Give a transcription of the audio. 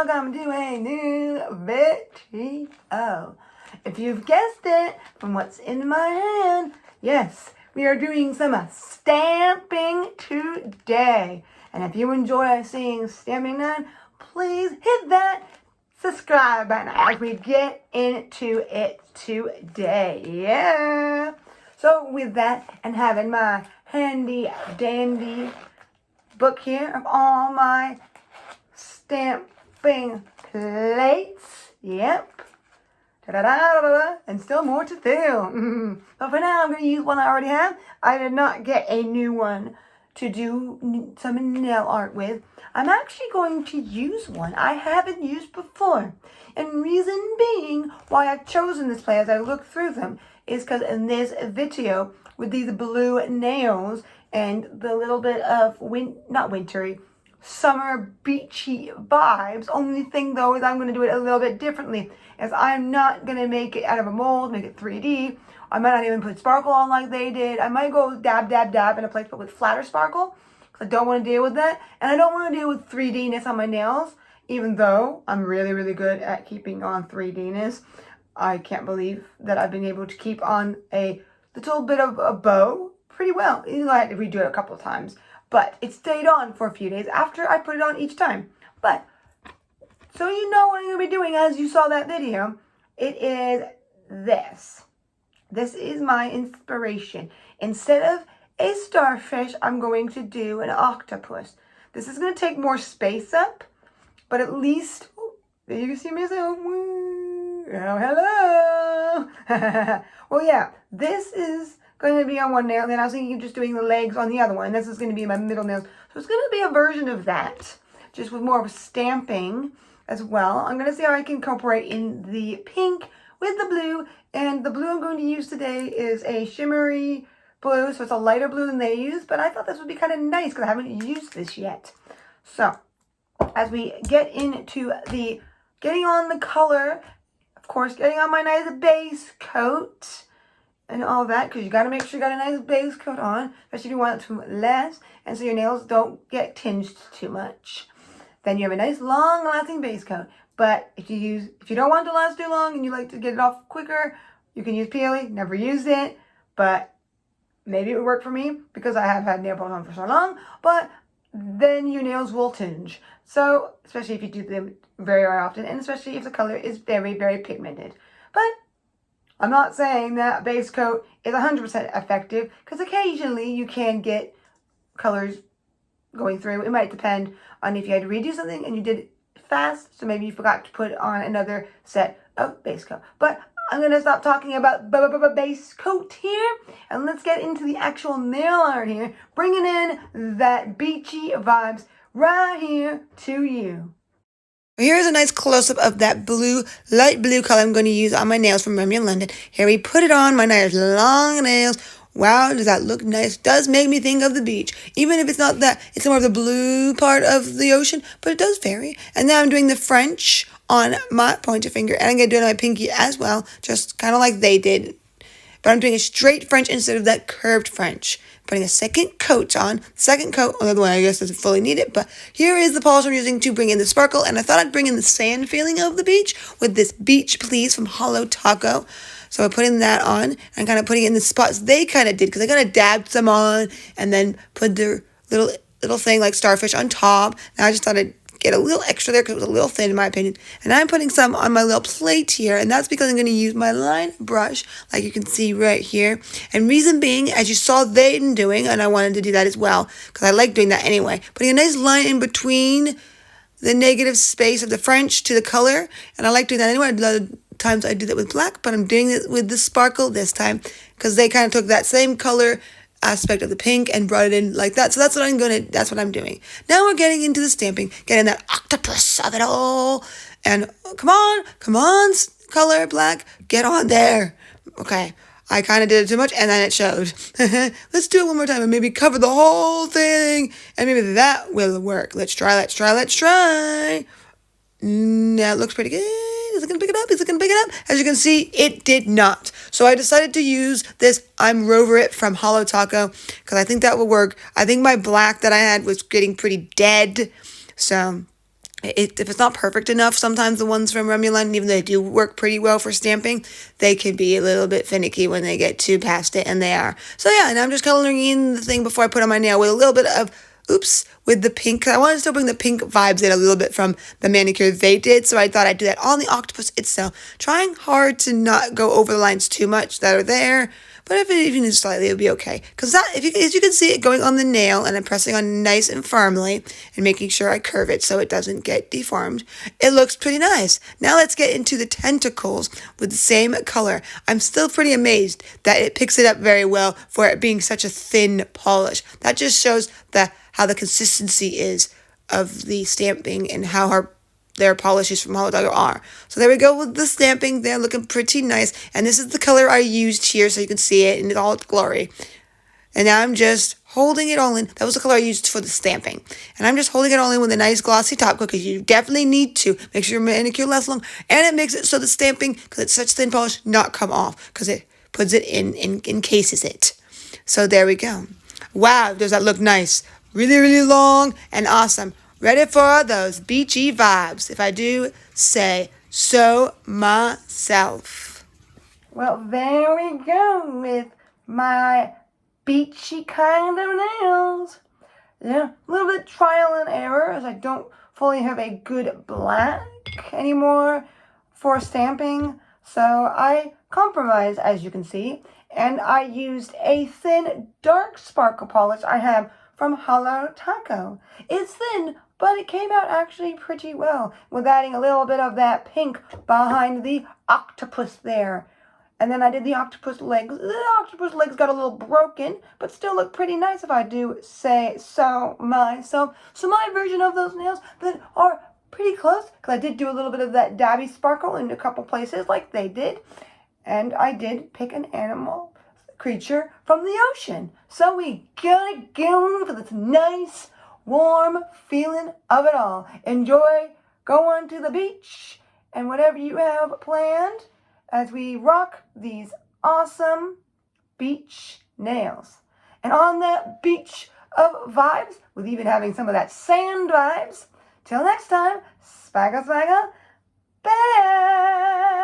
welcome to a new video. If you've guessed it from what's in my hand, yes, we are doing some stamping today. And if you enjoy seeing stamping done, please hit that subscribe button as we get into it today. Yeah. So with that, and having my handy dandy book here of all my stamping plates. Yep. Da-da-da-da-da. And still more to do. But for now, I'm going to use one I already have. I did not get a new one to do some nail art with. I'm actually going to use one I haven't used before. And reason being why I've chosen this plate as I look through them is because in this video with these blue nails and the little bit of not wintry, summer beachy vibes. Only thing though is I'm going to do it a little bit differently, as I'm not going to make it out of a mold, make it 3D. I might not even put sparkle on like they did. I might go dab in a place but with flatter sparkle, because I don't want to deal with that. And I don't want to deal with 3D-ness on my nails, even though I'm really, really good at keeping on 3D-ness. I can't believe that I've been able to keep on a little bit of a bow pretty well. Even though I had to redo it a couple of times. But it stayed on for a few days after I put it on each time. But, so you know what I'm going to be doing as you saw that video. It is this. This is my inspiration. Instead of a starfish, I'm going to do an octopus. This is going to take more space up. But at least, oh, there you can see myself. Oh, hello. Well, yeah, this is going to be on one nail, and then I was thinking of just doing the legs on the other one. This is going to be my middle nails. So it's going to be a version of that, just with more of a stamping as well. I'm going to see how I can incorporate in the pink with the blue, and the blue I'm going to use today is a shimmery blue, so it's a lighter blue than they use, but I thought this would be kind of nice because I haven't used this yet. So, as we get into the getting on the color, of course, getting on my nice base coat, and all that, because you got to make sure you got a nice base coat on, especially if you want it to last, and so your nails don't get tinged too much. Then you have a nice long-lasting base coat. But if you don't want it to last too long and you like to get it off quicker, you can use peely. Never used it, but maybe it would work for me because I have had nail polish on for so long. But then your nails will tinge. So especially if you do them very, very often, and especially if the color is very, very pigmented. But I'm not saying that base coat is 100% effective, because occasionally you can get colors going through. It might depend on if you had to redo something and you did it fast, so maybe you forgot to put on another set of base coat. But I'm going to stop talking about base coat here, and let's get into the actual nail art here, bringing in that beachy vibes right here to you. Here's a nice close-up of that blue, light blue color I'm going to use on my nails from Remy in London. Here we put it on my nice long nails. Wow, does that look nice? Does make me think of the beach. Even if it's not that, it's more of the blue part of the ocean, but it does vary. And now I'm doing the French on my pointer finger, and I'm going to do it on my pinky as well, just kind of like they did. But I'm doing a straight French instead of that curved French. Putting a second coat on. Second coat, another one I guess doesn't fully need it, but here is the polish I'm using to bring in the sparkle, and I thought I'd bring in the sand feeling of the beach with this Beach Please from Holo Taco. So I'm putting that on, and kind of putting it in the spots they kind of did, because I kind of dabbed some on, and then put the little thing like starfish on top. And I just thought I'd get a little extra there because it was a little thin in my opinion. And I'm putting some on my little plate here, and that's because I'm going to use my line brush, like you can see right here. And reason being, as you saw Thayden doing, and I wanted to do that as well, because I like doing that anyway, putting a nice line in between the negative space of the French to the color, and I like doing that anyway. A lot of times I do that with black, but I'm doing it with the sparkle this time, because they kind of took that same color aspect of the pink and brought it in like that. So that's what I'm doing. Now we're getting into the stamping, getting that octopus of it all. And come on, color black, get on there. Okay, I kind of did it too much, and then it showed. Let's do it one more time and maybe cover the whole thing, and maybe that will work. Let's try. Now it looks pretty good. Is it going to pick it up? As you can see, it did not. So I decided to use this I'm Rover It from Holo Taco, because I think that will work. I think my black that I had was getting pretty dead. So if it's not perfect enough, sometimes the ones from Remuline, even though they do work pretty well for stamping, they can be a little bit finicky when they get too past it, and they are. So yeah, and I'm just coloring in the thing before I put on my nail with a little bit of, with the pink. I wanted to still bring the pink vibes in a little bit from the manicure they did, so I thought I'd do that on the octopus itself. Trying hard to not go over the lines too much that are there, but if it even is slightly, it would be okay. Because that, as you can see it going on the nail, and I'm pressing on nice and firmly, and making sure I curve it so it doesn't get deformed, it looks pretty nice. Now let's get into the tentacles with the same color. I'm still pretty amazed that it picks it up very well for it being such a thin polish. That just shows how the consistency is of the stamping and how their polishes from Hollow Dogger are. So there we go with the stamping. They're looking pretty nice. And this is the color I used here so you can see it in all its glory. And now I'm just holding it all in. That was the color I used for the stamping. And I'm just holding it all in with a nice glossy top coat because you definitely need to make sure your manicure lasts long. And it makes it so the stamping, because it's such thin polish, not come off because it puts it encases it. So there we go. Wow, does that look nice? Really, really long and awesome. Ready for those beachy vibes, if I do say so myself. Well, there we go with my beachy kind of nails. Yeah, a little bit trial and error as I don't fully have a good black anymore for stamping. So I compromised, as you can see, and I used a thin dark sparkle polish I have from Hollow Taco. It's thin, but it came out actually pretty well with adding a little bit of that pink behind the octopus there. And then I did the octopus legs. The octopus legs got a little broken, but still look pretty nice if I do say so myself. So my version of those nails that are pretty close, because I did do a little bit of that dabby sparkle in a couple places like they did. And I did pick an animal creature from the ocean. So we gotta go for this nice, warm feeling of it all. Enjoy going to the beach and whatever you have planned as we rock these awesome beach nails. And on that beach of vibes, with even having some of that sand vibes, till next time, swagger, swagger, bye!